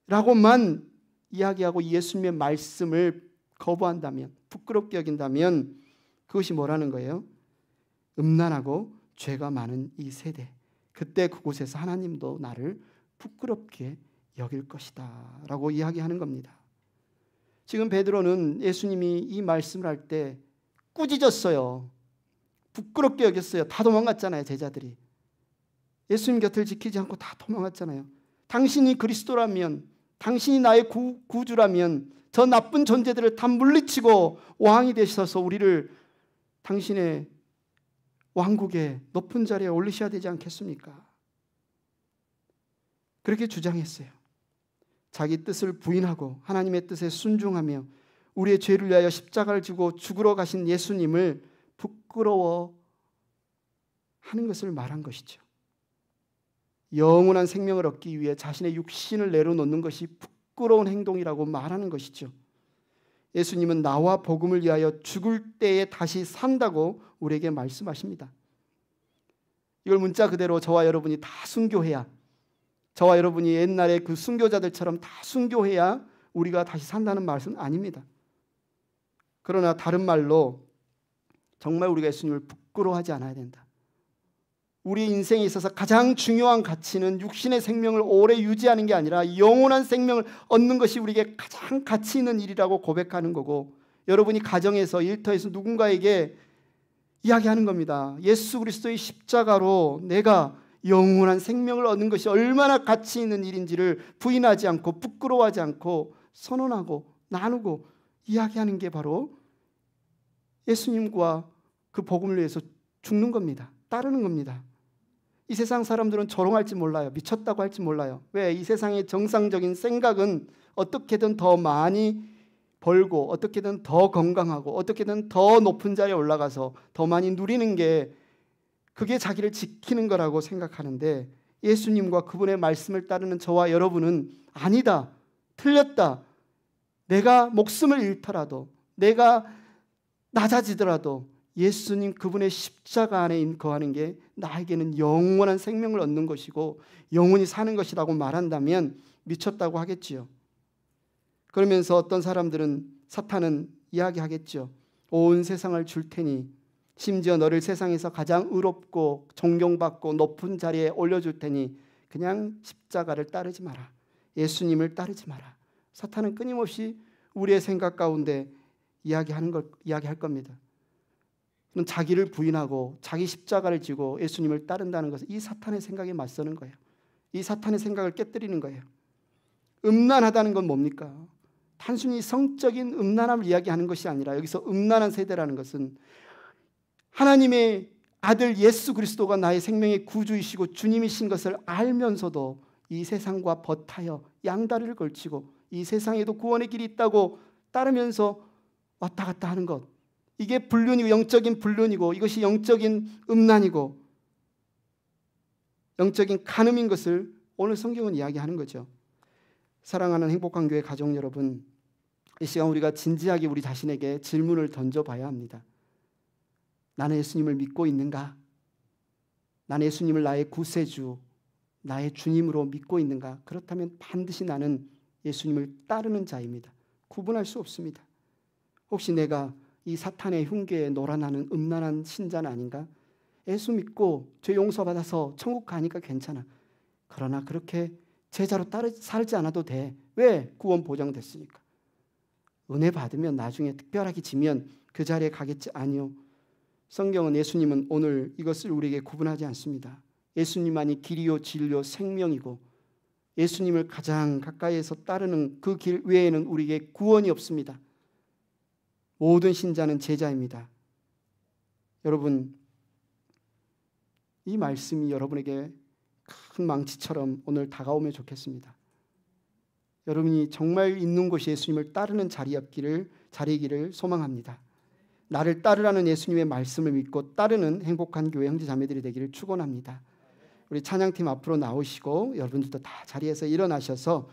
라고만 이야기하고 예수님의 말씀을 거부한다면, 부끄럽게 여긴다면 그것이 뭐라는 거예요? 음란하고 죄가 많은 이 세대, 그때 그곳에서 하나님도 나를 부끄럽게 여길 것이다 라고 이야기하는 겁니다. 지금 베드로는 예수님이 이 말씀을 할 때 꾸짖었어요. 부끄럽게 여겼어요. 다 도망갔잖아요. 제자들이 예수님 곁을 지키지 않고 다 도망갔잖아요. 당신이 그리스도라면, 당신이 나의 구주라면 저 나쁜 존재들을 다 물리치고 왕이 되셔서 우리를 당신의 왕국의 높은 자리에 올리셔야 되지 않겠습니까? 그렇게 주장했어요. 자기 뜻을 부인하고 하나님의 뜻에 순종하며 우리의 죄를 위하여 십자가를 지고 죽으러 가신 예수님을 부끄러워하는 것을 말한 것이죠. 영원한 생명을 얻기 위해 자신의 육신을 내려놓는 것이 부끄러운 행동이라고 말하는 것이죠. 예수님은 나와 복음을 위하여 죽을 때에 다시 산다고 우리에게 말씀하십니다. 이걸 문자 그대로 저와 여러분이 다 순교해야, 저와 여러분이 옛날에 그 순교자들처럼 다 순교해야 우리가 다시 산다는 말은 아닙니다. 그러나 다른 말로 정말 우리가 예수님을 부끄러워하지 않아야 된다. 우리 인생에 있어서 가장 중요한 가치는 육신의 생명을 오래 유지하는 게 아니라 영원한 생명을 얻는 것이 우리에게 가장 가치 있는 일이라고 고백하는 거고, 여러분이 가정에서, 일터에서 누군가에게 이야기하는 겁니다. 예수 그리스도의 십자가로 내가 영원한 생명을 얻는 것이 얼마나 가치 있는 일인지를 부인하지 않고 부끄러워하지 않고 선언하고 나누고 이야기하는 게 바로 예수님과 그 복음을 위해서 죽는 겁니다. 따르는 겁니다. 이 세상 사람들은 조롱할지 몰라요. 미쳤다고 할지 몰라요. 왜? 이 세상의 정상적인 생각은 어떻게든 더 많이 벌고, 어떻게든 더 건강하고, 어떻게든 더 높은 자리에 올라가서 더 많이 누리는 게, 그게 자기를 지키는 거라고 생각하는데, 예수님과 그분의 말씀을 따르는 저와 여러분은 아니다, 틀렸다, 내가 목숨을 잃더라도, 내가 낮아지더라도 예수님 그분의 십자가 안에 거하는 게 나에게는 영원한 생명을 얻는 것이고 영원히 사는 것이라고 말한다면 미쳤다고 하겠지요. 그러면서 어떤 사람들은, 사탄은 이야기하겠죠. 온 세상을 줄 테니, 심지어 너를 세상에서 가장 의롭고 존경받고 높은 자리에 올려줄 테니 그냥 십자가를 따르지 마라, 예수님을 따르지 마라. 사탄은 끊임없이 우리의 생각 가운데 이야기할 겁니다. 자기를 부인하고 자기 십자가를 지고 예수님을 따른다는 것은 이 사탄의 생각에 맞서는 거예요. 이 사탄의 생각을 깨뜨리는 거예요. 음란하다는 건 뭡니까? 단순히 성적인 음란함을 이야기하는 것이 아니라, 여기서 음란한 세대라는 것은 하나님의 아들 예수 그리스도가 나의 생명의 구주이시고 주님이신 것을 알면서도 이 세상과 버타여 양다리를 걸치고 이 세상에도 구원의 길이 있다고 따르면서 왔다 갔다 하는 것, 이게 불륜이고, 영적인 불륜이고, 이것이 영적인 음란이고 영적인 간음인 것을 오늘 성경은 이야기하는 거죠. 사랑하는 행복한 교회 가족 여러분, 이 시간 우리가 진지하게 우리 자신에게 질문을 던져봐야 합니다. 나는 예수님을 믿고 있는가? 나는 예수님을 나의 구세주, 나의 주님으로 믿고 있는가? 그렇다면 반드시 나는 예수님을 따르는 자입니다. 구분할 수 없습니다. 혹시 내가 이 사탄의 흉계에 놀아나는 음란한 신자는 아닌가? 예수 믿고 죄 용서받아서 천국 가니까 괜찮아. 그러나 그렇게 제자로 살지 않아도 돼. 왜? 구원 보장됐으니까. 은혜 받으면 나중에 특별하게 지면 그 자리에 가겠지? 아니요. 성경은, 예수님은 오늘 이것을 우리에게 구분하지 않습니다. 예수님만이 길이요 진리요 생명이고 예수님을 가장 가까이에서 따르는 그 길 외에는 우리에게 구원이 없습니다. 모든 신자는 제자입니다. 여러분, 이 말씀이 여러분에게 큰 망치처럼 오늘 다가오면 좋겠습니다. 여러분이 정말 있는 곳이 예수님을 따르는 자리이기를 소망합니다. 나를 따르라는 예수님의 말씀을 믿고 따르는 행복한 교회 형제 자매들이 되기를 축원합니다. 우리 찬양팀 앞으로 나오시고 여러분들도 다 자리에서 일어나셔서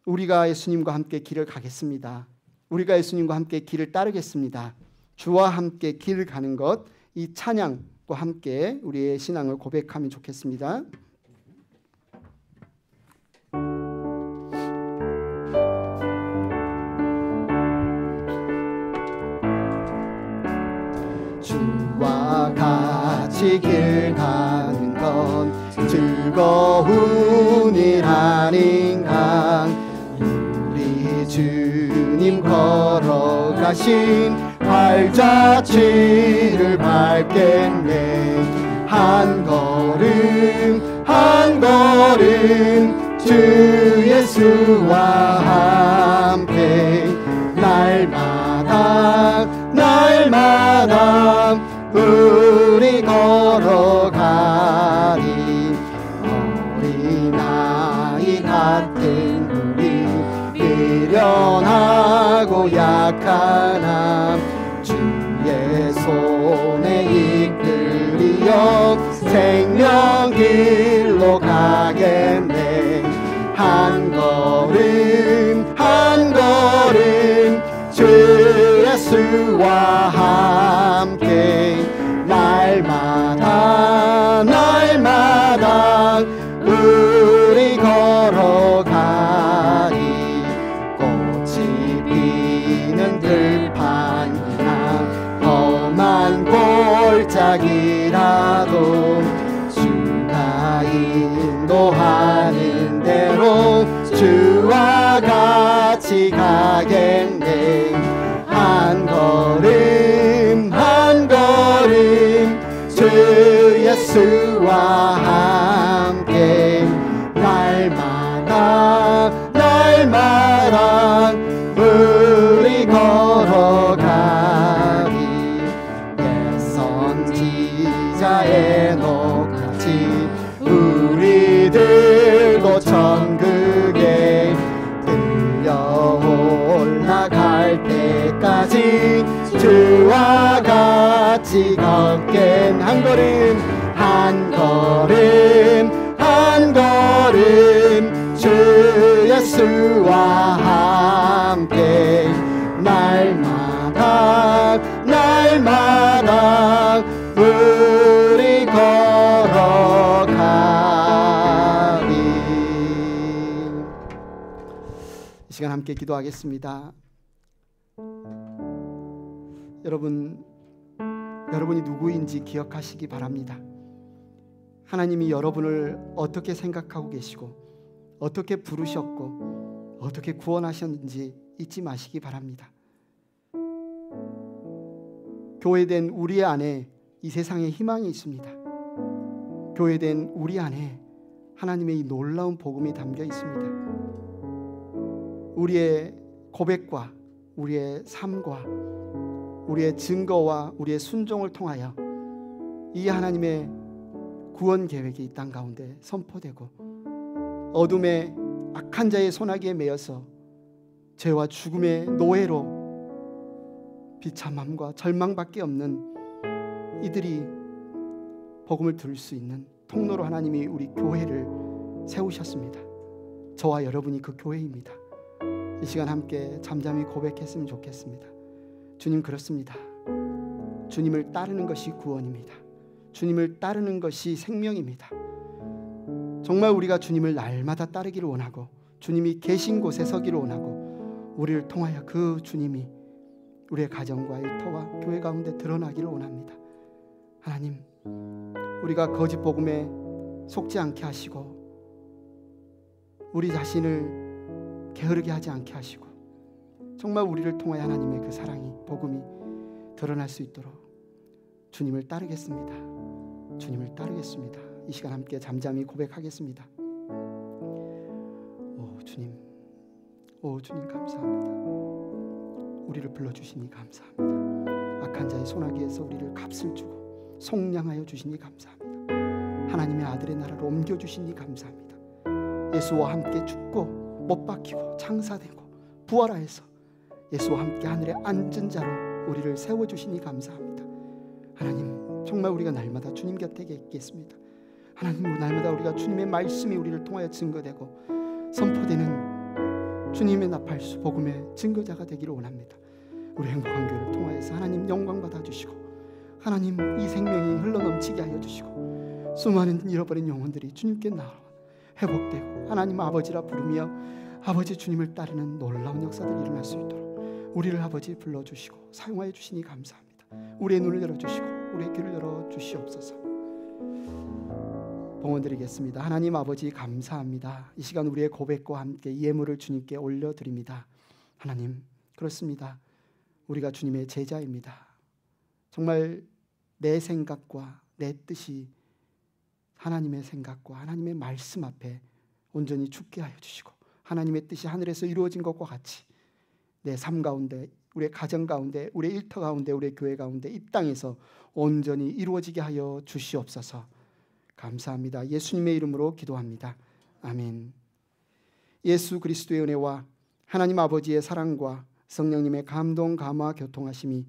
우리가 예수님과 함께 길을 가겠습니다. 우리가 예수님과 함께 길을 따르겠습니다. 주와 함께 길을 가는 것, 이 찬양과 함께 우리의 신앙을 고백하면 좋겠습니다. 주와 같이 길 가는 건 즐거운 일 아닌가? 우리 주님 걸어가신 발자취를 밟겠네. 한 걸음 한 걸음 주 예수와 함께 날마다 날마다 우리 걸어가리. 어린아이 같은 우리 미련하고 약한 삶 주의 손에 이끌리어 생명길로 가겠네. 한 걸음 한 걸음 주 예수와 함께 날마다 날마다 우리 걸어가리. 꽃이 피는 들판이나 험한 골짜기라도 주가 인도하는 대로 주와 같이 가겠네. 한 걸음 한 걸음 주 예수와 함께 날마다 날마다 우리 걸어가리. 옛 선지자 에녹같이 우리들도 천국에 들려 올라갈 때까지 주와 같이 걷겐. 한 걸음 한 걸음 한 걸음 주 예수와 함께 날마다 날마다 우리 걸어가리. 이 시간 함께 기도하겠습니다. 여러분이 누구인지 기억하시기 바랍니다. 하나님이 여러분을 어떻게 생각하고 계시고 어떻게 부르셨고 어떻게 구원하셨는지 잊지 마시기 바랍니다. 교회된 우리 안에 이 세상에 희망이 있습니다. 교회된 우리 안에 하나님의 이 놀라운 복음이 담겨 있습니다. 우리의 고백과 우리의 삶과 우리의 증거와 우리의 순종을 통하여 이 하나님의 구원 계획이 이 땅 가운데 선포되고 어둠의 악한 자의 소나기에 매여서 죄와 죽음의 노예로 비참함과 절망밖에 없는 이들이 복음을 들을 수 있는 통로로 하나님이 우리 교회를 세우셨습니다. 저와 여러분이 그 교회입니다. 이 시간 함께 잠잠히 고백했으면 좋겠습니다. 주님, 그렇습니다. 주님을 따르는 것이 구원입니다. 주님을 따르는 것이 생명입니다. 정말 우리가 주님을 날마다 따르기를 원하고 주님이 계신 곳에 서기를 원하고 우리를 통하여 그 주님이 우리의 가정과 일터와 교회 가운데 드러나기를 원합니다. 하나님, 우리가 거짓 복음에 속지 않게 하시고 우리 자신을 게으르게 하지 않게 하시고 정말 우리를 통하여 하나님의 그 사랑이 복음이 드러날 수 있도록 주님을 따르겠습니다. 주님을 따르겠습니다. 이 시간 함께 잠잠히 고백하겠습니다. 오 주님 감사합니다. 우리를 불러주시니 감사합니다. 악한 자의 소나기에서 우리를 값을 주고 속량하여 주시니 감사합니다. 하나님의 아들의 나라로 옮겨주시니 감사합니다. 예수와 함께 죽고 못 박히고 장사되고 부활하여서 예수와 함께 하늘에 앉은 자로 우리를 세워주시니 감사합니다. 하나님, 정말 우리가 날마다 주님 곁에 있겠습니다. 하나님, 날마다 우리가 주님의 말씀이 우리를 통하여 증거되고 선포되는 주님의 나팔수 복음의 증거자가 되기를 원합니다. 우리 행복한 교회를 통하여서 하나님 영광 받아주시고 하나님 이 생명이 흘러넘치게 하여 주시고 수많은 잃어버린 영혼들이 주님께 나와 회복되고 하나님 아버지라 부르며 아버지 주님을 따르는 놀라운 역사들이 일어날 수 있도록 우리를 아버지 불러주시고 사용하여 주시니 감사합니다. 우리의 눈을 열어주시고 우리의 귀를 열어주시옵소서. 봉헌드리겠습니다. 하나님 아버지 감사합니다. 이 시간 우리의 고백과 함께 예물을 주님께 올려드립니다. 하나님, 그렇습니다. 우리가 주님의 제자입니다. 정말 내 생각과 내 뜻이 하나님의 생각과 하나님의 말씀 앞에 온전히 죽게 하여 주시고, 하나님의 뜻이 하늘에서 이루어진 것과 같이 내 삶 가운데, 우리의 가정 가운데, 우리의 일터 가운데, 우리의 교회 가운데, 이 땅에서 온전히 이루어지게 하여 주시옵소서. 감사합니다. 예수님의 이름으로 기도합니다. 아멘. 예수 그리스도의 은혜와 하나님 아버지의 사랑과 성령님의 감동, 감화, 교통하심이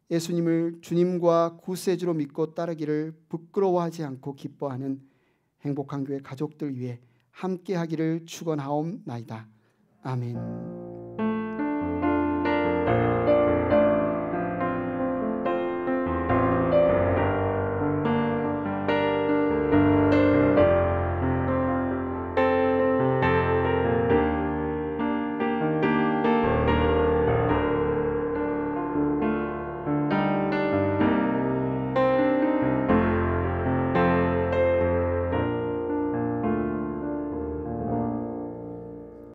예수님을 주님과 구세주로 믿고 따르기를 부끄러워하지 않고 기뻐하는 행복한 교회 가족들 위해 함께하기를 축원하옵나이다. 아멘.